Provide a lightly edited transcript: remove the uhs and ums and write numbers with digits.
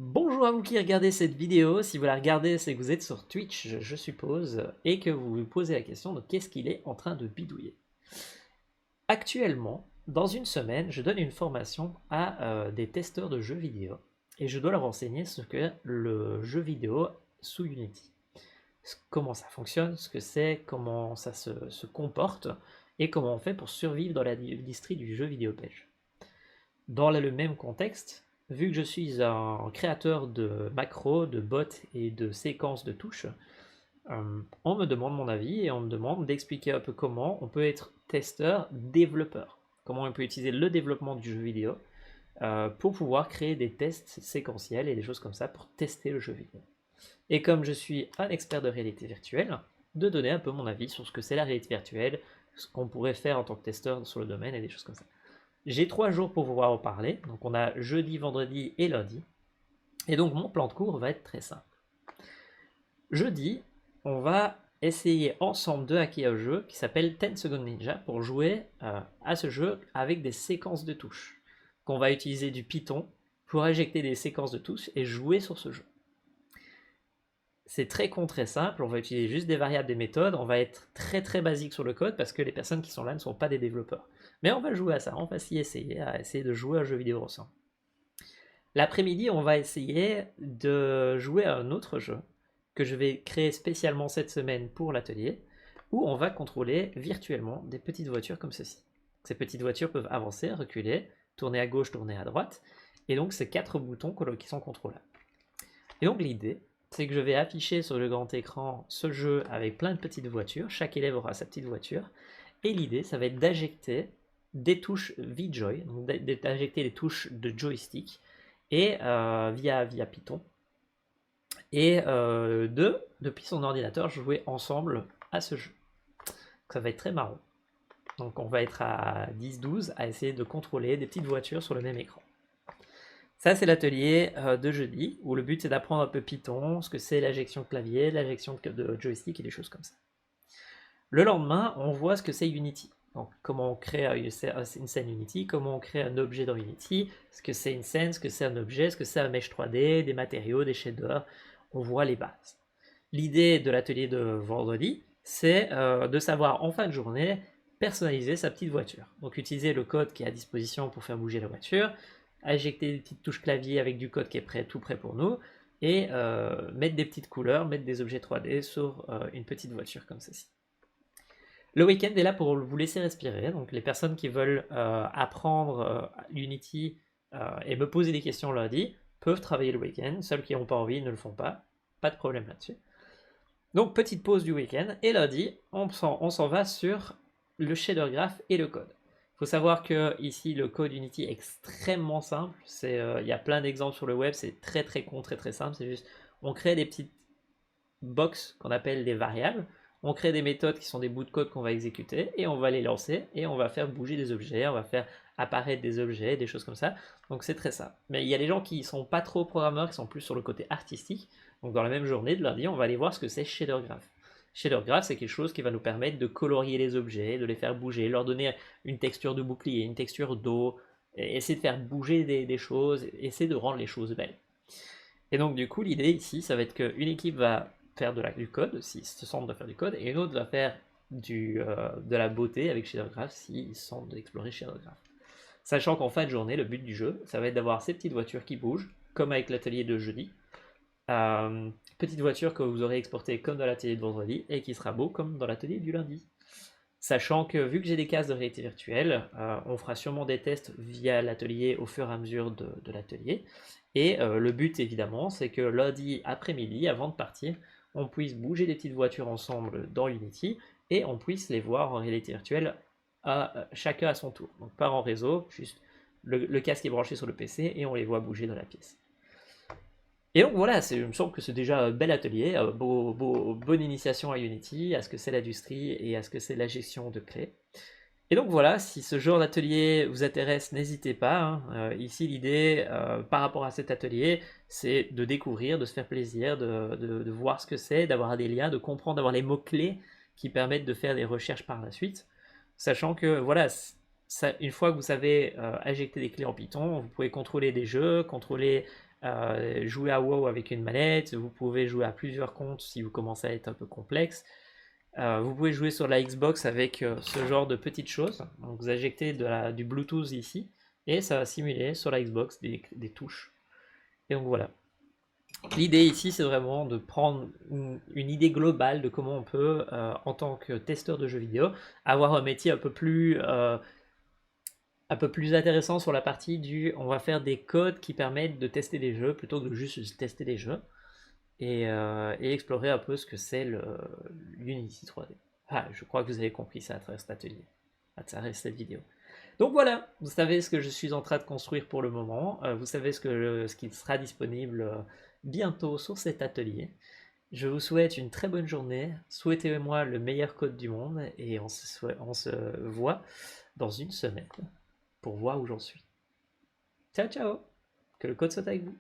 Bonjour à vous qui regardez cette vidéo. Si vous la regardez, c'est que vous êtes sur Twitch, je suppose, et que vous vous posez la question de qu'est-ce qu'il est en train de bidouiller. Actuellement, dans une semaine, je donne une formation à des testeurs de jeux vidéo et je dois leur enseigner ce qu'est le jeu vidéo sous Unity. Comment ça fonctionne, ce que c'est, comment ça se comporte et comment on fait pour survivre dans l'industrie du jeu vidéo belge. Dans le même contexte, vu que je suis un créateur de macros, de bots et de séquences de touches, on me demande mon avis et on me demande d'expliquer un peu comment on peut être testeur, développeur. Comment on peut utiliser le développement du jeu vidéo pour pouvoir créer des tests séquentiels et des choses comme ça pour tester le jeu vidéo. Et comme je suis un expert de réalité virtuelle, de donner un peu mon avis sur ce que c'est la réalité virtuelle, ce qu'on pourrait faire en tant que testeur sur le domaine et des choses comme ça. J'ai 3 jours pour pouvoir en parler, donc on a jeudi, vendredi et lundi. Et donc mon plan de cours va être très simple. Jeudi, on va essayer ensemble de hacker un jeu qui s'appelle 10 Second Ninja pour jouer à ce jeu avec des séquences de touches. Qu'on va utiliser du Python pour injecter des séquences de touches et jouer sur ce jeu. C'est très simple, on va utiliser juste des variables, des méthodes, on va être très basique sur le code parce que les personnes qui sont là ne sont pas des développeurs. Mais on va jouer à ça, on va s'y essayer, à essayer de jouer à un jeu vidéo ensemble. L'après-midi, on va essayer de jouer à un autre jeu que je vais créer spécialement cette semaine pour l'atelier, où on va contrôler virtuellement des petites voitures comme ceci. Ces petites voitures peuvent avancer, reculer, tourner à gauche, tourner à droite, et donc c'est 4 boutons qui sont contrôlables. Et donc l'idée, c'est que je vais afficher sur le grand écran ce jeu avec plein de petites voitures, chaque élève aura sa petite voiture, et l'idée, ça va être d'injecter des touches VJoy, donc d'injecter des touches de joystick, et via Python, et depuis son ordinateur, jouer ensemble à ce jeu. Donc ça va être très marrant. Donc on va être à 10-12 à essayer de contrôler des petites voitures sur le même écran. Ça, c'est l'atelier de jeudi, où le but c'est d'apprendre un peu Python, ce que c'est l'injection de clavier, l'injection de joystick et des choses comme ça. Le lendemain, on voit ce que c'est Unity. Donc, comment on crée une scène Unity, comment on crée un objet dans Unity, ce que c'est une scène, ce que c'est un objet, ce que c'est un mesh 3D, des matériaux, des shaders. On voit les bases. L'idée de l'atelier de vendredi, c'est de savoir en fin de journée personnaliser sa petite voiture. Donc, utiliser le code qui est à disposition pour faire bouger la voiture, injecter des petites touches clavier avec du code qui est prêt, tout prêt pour nous, et mettre des petites couleurs, mettre des objets 3D sur une petite voiture comme ceci. Le week-end est là pour vous laisser respirer, donc les personnes qui veulent apprendre Unity et me poser des questions lundi peuvent travailler le week-end, ceux qui n'ont pas envie ne le font pas de problème là-dessus. Donc petite pause du week-end, et lundi, on s'en va sur le shader graph et le code. Il faut savoir que ici le code Unity est extrêmement simple, il y a plein d'exemples sur le web, c'est très simple, c'est juste on crée des petites box qu'on appelle des variables, on crée des méthodes qui sont des bouts de code qu'on va exécuter et on va les lancer et on va faire bouger des objets, on va faire apparaître des objets, des choses comme ça. Donc c'est très simple. Mais il y a des gens qui sont pas trop programmeurs, qui sont plus sur le côté artistique. Donc dans la même journée de lundi, on va aller voir ce que c'est shader graph. Shader graph, c'est quelque chose qui va nous permettre de colorier les objets, de les faire bouger, leur donner une texture de bouclier, une texture d'eau, essayer de faire bouger des choses, essayer de rendre les choses belles. Et donc du coup, l'idée ici, ça va être qu'une équipe va faire du code, s'ils se sentent de faire du code, et une autre va faire de la beauté avec Shader Graph s'ils se sentent d'explorer Shader Graph. Sachant qu'en fin de journée, le but du jeu, ça va être d'avoir ces petites voitures qui bougent, comme avec l'atelier de jeudi. Petite voiture que vous aurez exportée comme dans l'atelier de vendredi, et qui sera beau comme dans l'atelier du lundi. Sachant que vu que j'ai des cases de réalité virtuelle, on fera sûrement des tests via l'atelier au fur et à mesure de l'atelier. Et le but évidemment, c'est que lundi après-midi, avant de partir, on puisse bouger des petites voitures ensemble dans Unity et on puisse les voir en réalité virtuelle chacun à son tour. Donc pas en réseau, juste le casque est branché sur le PC et on les voit bouger dans la pièce. Et donc voilà, il me semble que c'est déjà un bel atelier, bonne initiation à Unity, à ce que c'est l'industrie et à ce que c'est la gestion de clés. Et donc voilà, si ce genre d'atelier vous intéresse, n'hésitez pas, hein. Ici l'idée par rapport à cet atelier, c'est de découvrir, de se faire plaisir, de voir ce que c'est, d'avoir des liens, de comprendre, d'avoir les mots-clés qui permettent de faire des recherches par la suite. Sachant que voilà, une fois que vous savez injecter des clés en Python, vous pouvez contrôler des jeux, jouer à WoW avec une manette, vous pouvez jouer à plusieurs comptes si vous commencez à être un peu complexe. Vous pouvez jouer sur la Xbox avec ce genre de petites choses. Donc vous injectez du Bluetooth ici et ça va simuler sur la Xbox des touches. Et donc voilà. L'idée ici, c'est vraiment de prendre une idée globale de comment on peut, en tant que testeur de jeux vidéo, avoir un métier un peu plus intéressant sur la partie on va faire des codes qui permettent de tester des jeux plutôt que de juste tester des jeux et explorer un peu ce que c'est l'Unity 3D. Ah, je crois que vous avez compris ça à travers cet atelier, à travers cette vidéo. Donc voilà, vous savez ce que je suis en train de construire pour le moment, vous savez ce qui sera disponible bientôt sur cet atelier. Je vous souhaite une très bonne journée, souhaitez-moi le meilleur code du monde et on se voit dans une semaine pour voir où j'en suis. Ciao ciao, que le code soit avec vous.